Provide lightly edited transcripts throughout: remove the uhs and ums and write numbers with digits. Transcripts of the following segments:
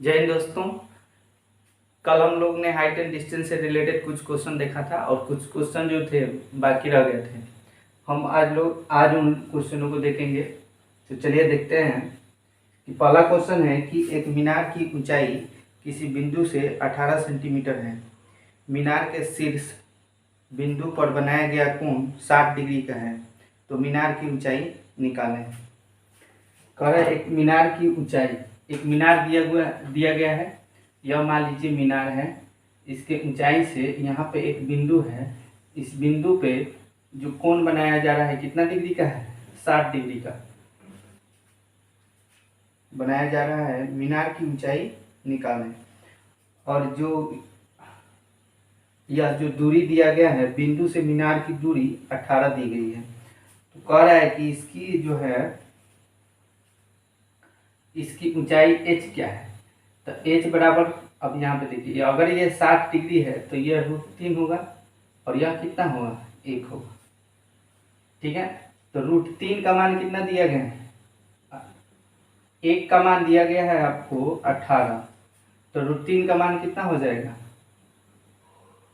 जय हिंद दोस्तों। कल हम लोग ने हाइट एंड डिस्टेंस से रिलेटेड कुछ क्वेश्चन देखा था और कुछ क्वेश्चन जो थे बाकी रह गए थे। हम आज उन क्वेश्चनों को देखेंगे। तो चलिए देखते हैं कि पहला क्वेश्चन है कि एक मीनार की ऊंचाई किसी बिंदु से 18 सेंटीमीटर है। मीनार के शीर्ष बिंदु पर बनाया गया कोण 60 डिग्री का है, तो मीनार की ऊंचाई निकालें। कह रहे एक मीनार की ऊंचाई, एक मीनार दिया गया है। यह मान लीजिए मीनार है। इसके ऊंचाई से यहाँ पे एक बिंदु है। इस बिंदु पे जो कोण बनाया जा रहा है कितना डिग्री का है? 60 डिग्री का बनाया जा रहा है। मीनार की ऊंचाई निकालें। और यह जो दूरी दिया गया है, बिंदु से मीनार की दूरी 18 दी गई है। तो कह रहा है कि इसकी जो है इसकी ऊंचाई h क्या है। तो h बराबर, अब यहाँ पे देखिए, अगर ये 60 डिग्री है तो यह √3 होगा और यह कितना होगा? 1 होगा। ठीक है, तो √3 का मान कितना दिया गया है? 1 का मान दिया गया है आपको 18, तो √3 का मान कितना हो जाएगा?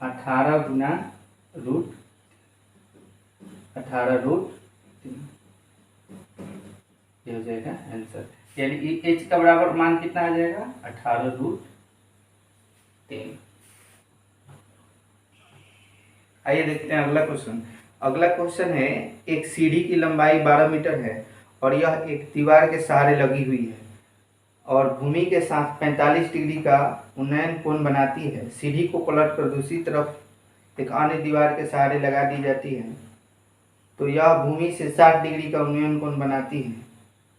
18 गुना √3, ये हो जाएगा आंसर। यानी h का बराबर मान कितना आ जाएगा? 18√3। आइए देखते हैं अगला क्वेश्चन। अगला क्वेश्चन है, एक सीढ़ी की लंबाई 12 मीटर है और यह एक दीवार के सहारे लगी हुई है और भूमि के साथ 45 डिग्री का उन्नयन कोण बनाती है। सीढ़ी को पलटकर दूसरी तरफ एक अन्य दीवार के सहारे लगा दी जाती है, तो यह भूमि से 60 डिग्री का उन्नयन कोण बनाती है।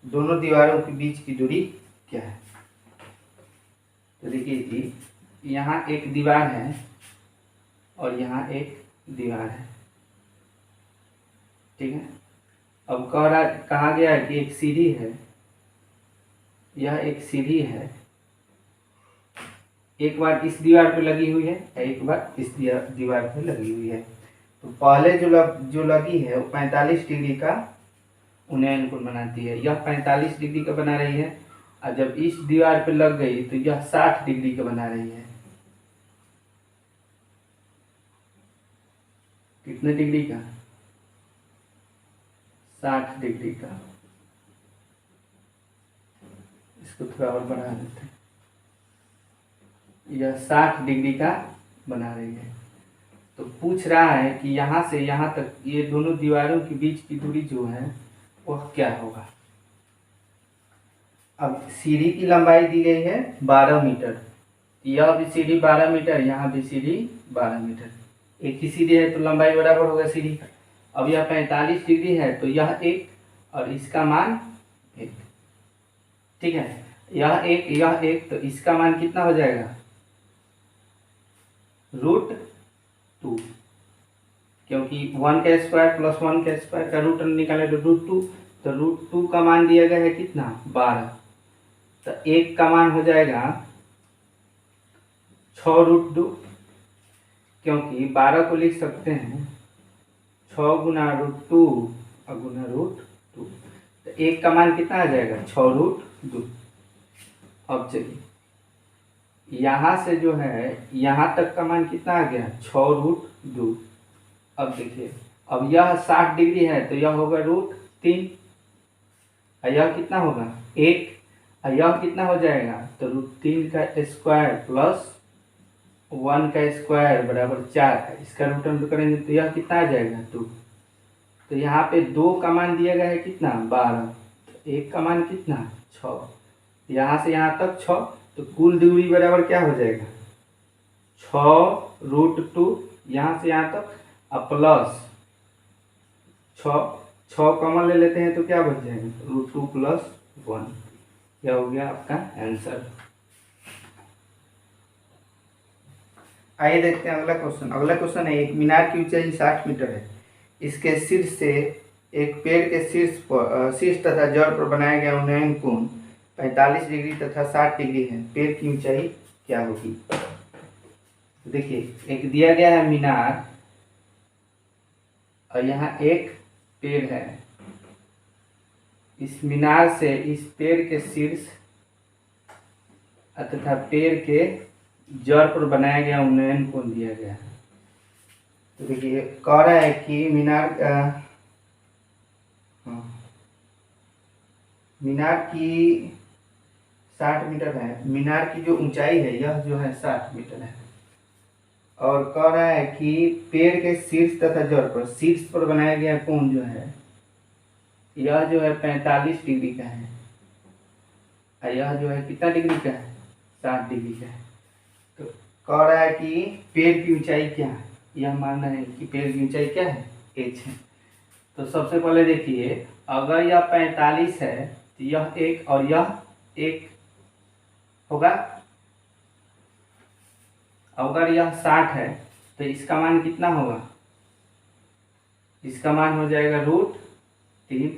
दोनों दीवारों के बीच की दूरी क्या है? तो देखिए कि यहाँ एक दीवार है और यहाँ एक दीवार है। ठीक है, अब कहा गया है कि एक सीढ़ी है, यह एक सीढ़ी है। एक बार इस दीवार पे लगी हुई है, एक बार इस दीवार पे लगी हुई है। तो पहले जो लगी है वो 45 डिग्री का उन्नयन कोण बनाती है। यह 45 डिग्री का बना रही है और जब इस दीवार पे लग गई तो यह 60 डिग्री का बना रही है। कितने डिग्री का? 60 डिग्री का। इसको थोड़ा और बढ़ा देते हैं। यह 60 डिग्री का बना रही है। तो पूछ रहा है कि यहाँ से यहाँ तक ये दोनों दीवारों के बीच की दूरी जो है वह क्या होगा। अब सीढ़ी की लंबाई दी गई है 12 मीटर। यह भी सीढ़ी 12 मीटर, यहाँ भी सीढ़ी 12 मीटर। एक ही सीढ़ी है तो लंबाई बराबर होगा सीढ़ी का। अब यह 45 डिग्री है तो यह 1 और इसका मान 1। ठीक है, यह 1 तो इसका मान कितना हो जाएगा? √2, क्योंकि 1 का स्क्वायर प्लस 1 का स्क्वायर का रूट निकाले तो √2। तो √2 का मान दिया गया है कितना? 12। तो 1 का मान हो जाएगा 6√2, क्योंकि 12 को लिख सकते हैं 6 गुना √2 और गुना √2। तो 1 का मान कितना आ जाएगा? 6√2। अब चलिए यहाँ से जो है यहाँ तक का मान कितना आ गया? 6√2। अब देखिए, अब यह 60 डिग्री है तो यह होगा √3 और यह कितना होगा? 1 और यह कितना हो जाएगा? तो √3 का स्क्वायर प्लस 1 का स्क्वायर बराबर 4 है। इसका रूट करेंगे तो यह कितना आ जाएगा? 2। तो यहाँ पे 2 का मान दिया गया है कितना? 12। तो 1 का मान कितना? 6। यहाँ से यहाँ तक 6, तो कुल दूरी बराबर क्या हो जाएगा? 6√2 यहाँ से यहाँ तक और प्लस 6 कॉमन ले लेते हैं तो क्या बच जाएगा? √2 + 1। यह हो गया आपका आंसर। आइए देखते हैं अगला क्वेश्चन। अगला क्वेश्चन है, एक मीनार की ऊंचाई 60 मीटर है। इसके शीर्ष से एक पेड़ के शीर्ष तथा जड़ पर बनाया गया उन्नयन कोण 45 डिग्री तथा 60 डिग्री है। पेड़ की ऊंचाई क्या होगी? देखिए, एक दिया गया है मीनार और यहाँ एक पेड़ है। इस मीनार से इस पेड़ के शीर्ष तथा पेड़ के जड़ पर बनाया गया उन्नयन कोण दिया गया है। तो देखिए कह रहा है कि मीनार की 60 मीटर है। मीनार की जो ऊंचाई है यह जो है 60 मीटर है। और कह रहा है कि पेड़ के शीर्ष तथा जड़ पर, शीर्ष पर बनाया गया कोण जो है यह जो है 45 डिग्री का है, और यह जो है कितना डिग्री का है, 60 डिग्री का है। तो कह रहा है कि पेड़ की ऊंचाई क्या है, यह मानना है कि पेड़ की ऊंचाई क्या है, h है। तो सबसे पहले देखिए, अगर यह 45 है तो यह एक और यह एक होगा। अगर यह 60 है तो इसका मान कितना होगा, इसका मान हो जाएगा √3,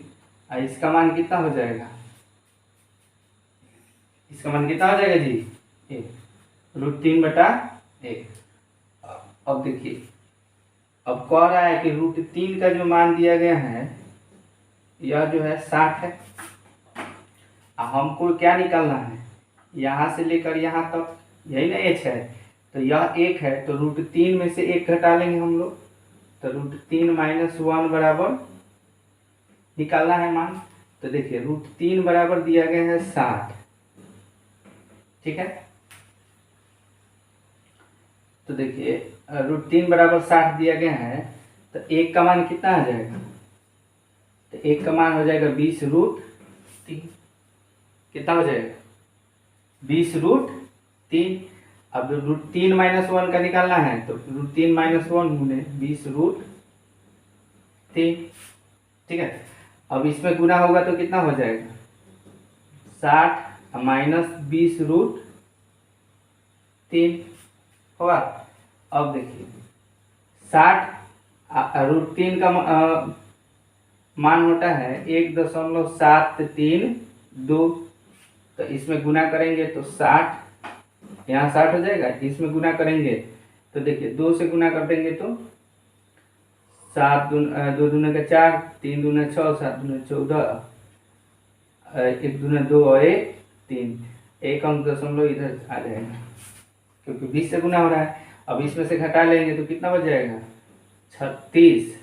और इसका मान कितना हो जाएगा, इसका मान कितना हो जाएगा जी, 1, √3/1। अब देखिए, अब कह रहा है कि √3 का जो मान दिया गया है यह जो है 60 है। हमको क्या निकालना है, यहाँ से लेकर यहाँ तक, यही ना h है, तो यह 1 है, तो √3 में से 1 घटा लेंगे हम लोग, तो √3 - 1 बराबर निकालना है मान। तो देखिए √3 बराबर दिया गया है 60, ठीक है। तो देखिए √3 बराबर 60 दिया गया है, तो 1 का मान कितना आ जाएगा, तो 1 का मान हो जाएगा 20√3, कितना हो जाएगा 20√3। अब √3 - 1 का निकालना है, तो √3 - 1 गुने 20√3, ठीक है। अब इसमें गुना होगा तो कितना हो जाएगा, 60 माइनस 20√3 होगा। अब देखिए 60 √3 का मान होता है 1.732, तो इसमें गुना करेंगे तो 60, यहाँ 60 हो जाएगा, इसमें गुना करेंगे तो देखिए 2 से गुना कर देंगे तो 7 2 दूना 4, 3 दूना 6, 7 दूना 14, 1 दूना 2 और 1 3, एक अंक दशमलव इधर आ जाएगा क्योंकि 20 से गुना हो रहा है। अब इसमें से घटा लेंगे तो कितना बच जाएगा, 36,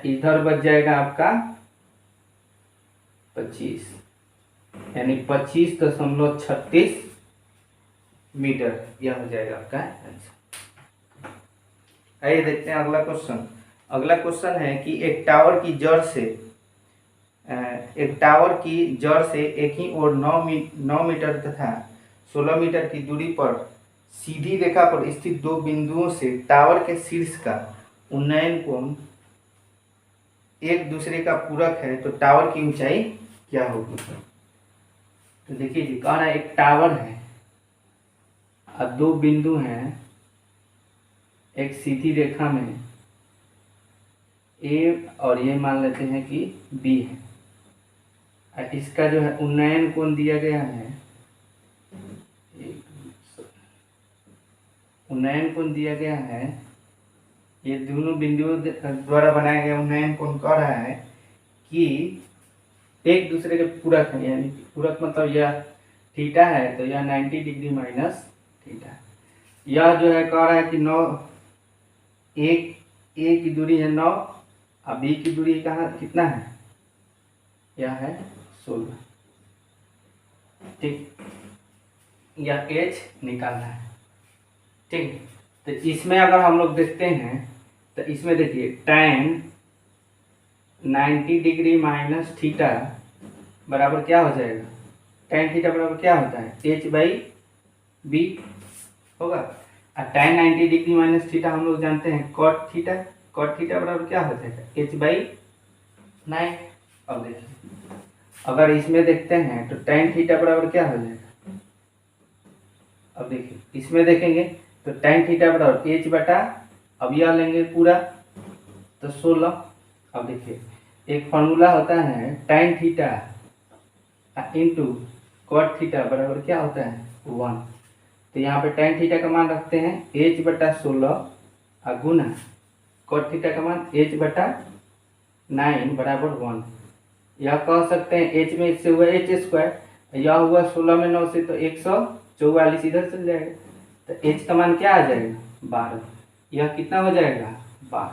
इधर बच जाएगा आपका 25, यानी 25.36 मीटर, यह हो जाएगा आपका आंसर। आइए देखते हैं अगला क्वेश्चन। अगला क्वेश्चन है कि एक टावर की जड़ से एक ही ओर 9 मीटर तथा 16 मीटर की दूरी पर सीधी रेखा पर स्थित दो बिंदुओं से टावर के शीर्ष का उन्नयन कोण एक दूसरे का पूरक है, तो टावर की ऊंचाई क्या होगी। तो देखिए जी, कह रहा है एक टावर है और 2 बिंदु हैं एक सीधी रेखा में, ए और ये मान लेते हैं कि बी है, और इसका जो है उन्नयन कोण दिया गया है, उन्नयन कोण दिया गया है, ये दोनों बिंदुओं द्वारा बनाया गया उन्नयन कोण कह रहा है कि एक दूसरे के पूरक है, यानी पूरक मतलब यह थीटा है तो यह 90 डिग्री माइनस थीटा। यह जो है कह रहा है कि 9, एक ए की दूरी है 9 और बी की दूरी कहाँ कितना है, यह है 16, ठीक। यह एच निकालना है, ठीक। तो इसमें अगर हम लोग देखते हैं तो इसमें देखिए tan 90 डिग्री माइनस थीटा बराबर क्या हो जाएगा, tan थीटा बराबर क्या होता है, h/b होगा। और tan 90 डिग्री माइनस थीटा हम लोग जानते हैं cot थीटा बराबर क्या हो जाएगा, h/9। अब देखिए अगर इसमें देखते हैं तो tan थीटा बराबर क्या हो जाएगा, अब देखिए इसमें देखेंगे तो tan थीटा बराबर h/, अब यह लेंगे पूरा तो 16। अब देखिए एक फॉर्मूला होता है tan theta into cot theta बराबर क्या होता है 1, तो यहाँ पे tan थीटा का मान रखते हैं h/16 और गुना cot थीटा का मान h/9 बराबर 1। यह कह सकते हैं h में इससे हुआ h², यह हुआ 16 में 9 से तो 120, 44 इधर चल जाएगा, तो एच का मान क्या आ जाएगा 12। यह कितना हो जाएगा 12।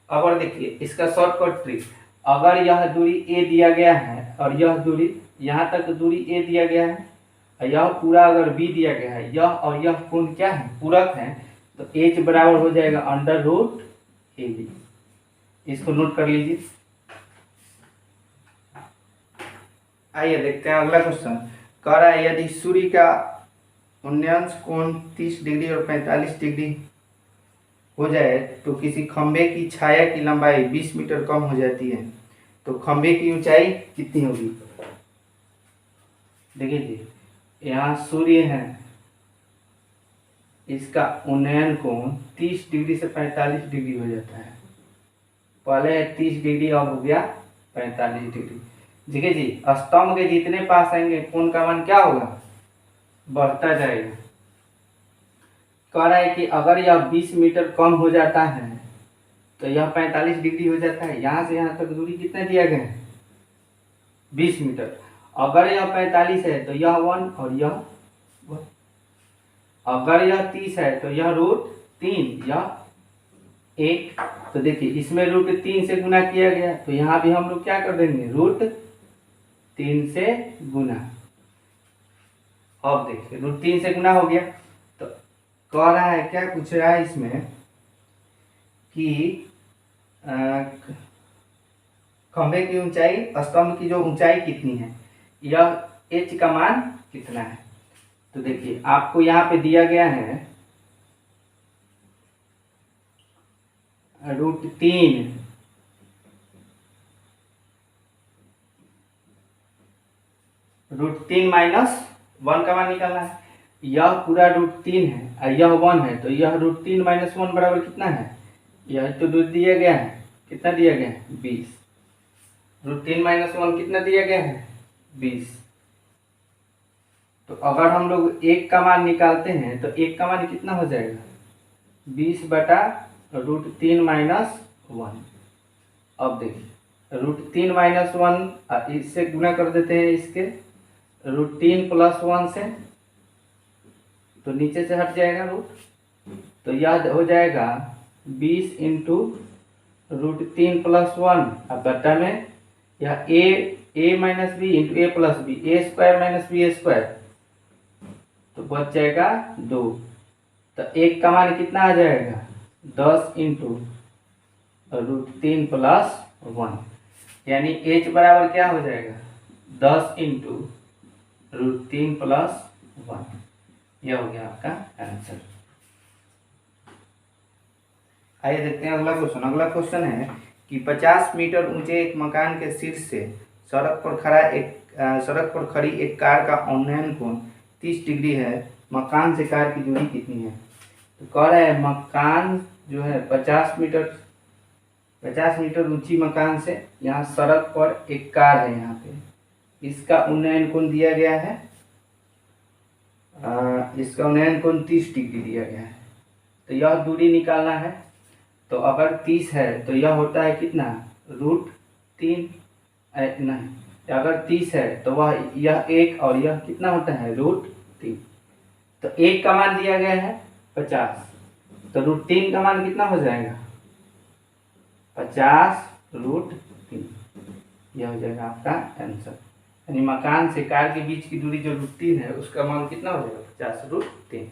अब और देखिए इसका शॉर्टकट ट्रिक, अगर यह दूरी ए दिया गया है और यह दूरी यहाँ तक दूरी ए दिया गया है और यह पूरा अगर बी दिया गया है, यह और यह कोण क्या है पूरक है, तो एच बराबर हो जाएगा अंडर रूट ए बी। इसको नोट कर लीजिए। आइए देखते हैं अगला क्वेश्चन। कह रहा है यदि सूर्य का उन्नयन कोण 30 डिग्री और 45 डिग्री हो जाए तो किसी खंभे की छाया की लंबाई 20 मीटर कम हो जाती है, तो खंभे की ऊंचाई कितनी होगी। देखिए जी, यहाँ सूर्य है, इसका उन्नयन कोण 30 डिग्री से 45 डिग्री हो जाता है। पहले 30 डिग्री, अब हो गया 45 डिग्री। देखिए जी, स्तंभ के जितने पास आएंगे कोण का मान क्या होगा, बढ़ता जाएगा। कह रहा है कि अगर यह 20 मीटर कम हो जाता है तो यह 45 डिग्री हो जाता है। यहाँ से यहाँ तक दूरी कितना दिया गया है 20 मीटर। अगर यह 45 है तो यह 1 और यह 1। अगर यह 30 है तो यह √3, यह 1। तो देखिए इसमें √3 से गुना किया गया, तो यहाँ भी हम लोग क्या कर देंगे √3 से गुना। अब देखिए √3 से गुना हो गया, तो कह रहा है क्या पूछ रहा है इसमें कि खंभे की ऊंचाई, स्तंभ की जो ऊंचाई कितनी है, यह एच का मान कितना है। तो देखिए आपको यहाँ पे दिया गया है √3 -1 का मान निकालना है। यह पूरा √3 है और यह 1 है, तो यह √3 - 1 बराबर कितना है, यह तो दूर दिया गया है, कितना दिया गया है 20। √3 - 1 कितना दिया गया है 20। तो अगर हम लोग 1 का मान निकालते हैं तो 1 का मान कितना हो जाएगा 20 बटा √3 - 1। अब देखिए √3 - 1 इससे गुना कर देते हैं, इसके √3 + 1 से, तो नीचे से हट जाएगा रूट, तो यह हो जाएगा 20 × √3 + 1 अब बटा में यह a - b × a + b, a² - b², तो बच जाएगा 2। तो 1 का मान कितना आ जाएगा 10 × √3 + 1, यानी h बराबर क्या हो जाएगा 10 × √3 + 1। यह हो गया आपका आंसर। आइए देखते हैं अगला क्वेश्चन। अगला क्वेश्चन है कि 50 मीटर ऊंचे एक मकान के शीर्ष से सड़क पर खड़ी एक कार का उन्नयन कोण 30 डिग्री है, मकान से कार की दूरी कितनी है। तो कह रहा है मकान जो है 50 मीटर ऊंची मकान से यहाँ सड़क पर एक कार है, यहाँ पे इसका उन्नयन कोण दिया गया है, इसका उन्नयन कोण 30 डिग्री दिया गया है। तो यह दूरी निकालना है, तो अगर 30 है तो यह होता है कितना √3, नहीं, अगर 30 है तो वह यह 1 और यह कितना होता है √3। तो 1 का मान दिया गया है 50, तो √3 का मान कितना हो जाएगा 50 √3। यह हो जाएगा आपका आंसर, यानी मकान से कार के बीच की दूरी जो √3 है उसका मान कितना हो जाएगा 50 √3।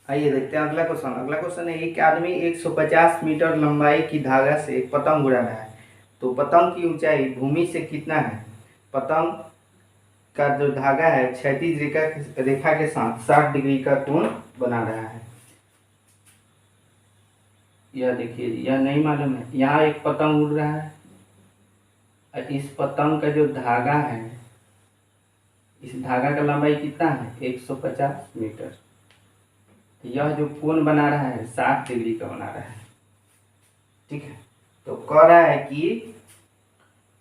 आइए देखते हैं अगला क्वेश्चन। अगला क्वेश्चन है एक आदमी 150 मीटर लंबाई की धागा से एक पतंग उड़ा रहा है, तो पतंग की ऊंचाई भूमि से कितना है। पतंग का जो धागा है क्षैतिज रेखा के साथ 60 डिग्री का कोण बना रहा है। यह देखिए यह नहीं मालूम है, यहाँ एक पतंग उड़ रहा है, इस पतंग का जो धागा है, इस धागा का लंबाई कितना है 150 मीटर। यह जो कोण बना रहा है 60 डिग्री का बना रहा है, ठीक है। तो कह रहा है कि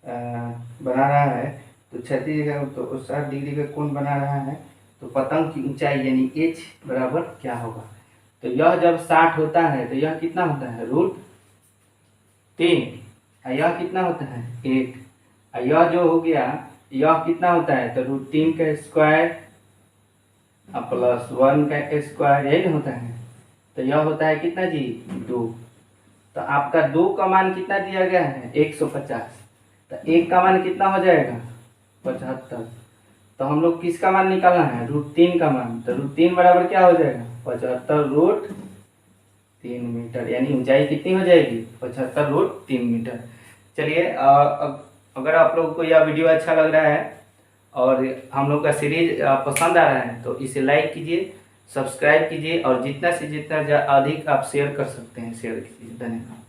बना रहा है तो क्षैतिज रेखा, तो 60 डिग्री का कोण बना रहा है, तो पतंग की ऊंचाई यानी h बराबर क्या होगा। तो यह जब 60 होता है तो यह कितना होता है √3, यह कितना होता है 1, यह जो हो गया यह कितना होता है, तो √3 का स्क्वायर प्लस 1 का स्क्वायर, यही होता है। तो यह होता है कितना जी, 2। तो आपका 2 का मान कितना दिया गया है, 150। तो 1 का मान कितना हो जाएगा, 75। तो हम लोग किसका मान निकालना है, √3 का मान। तो √3 बराबर क्या हो जाएगा, 75√3 मीटर, यानी ऊंचाई कितनी हो जाएगी, 75√3 मीटर। चलिए, अगर आप लोगों को यह वीडियो अच्छा लग रहा है और हम लोग का सीरीज पसंद आ रहा है तो इसे लाइक कीजिए, सब्सक्राइब कीजिए और जितना से जितना अधिक आप शेयर कर सकते हैं शेयर कीजिए। धन्यवाद।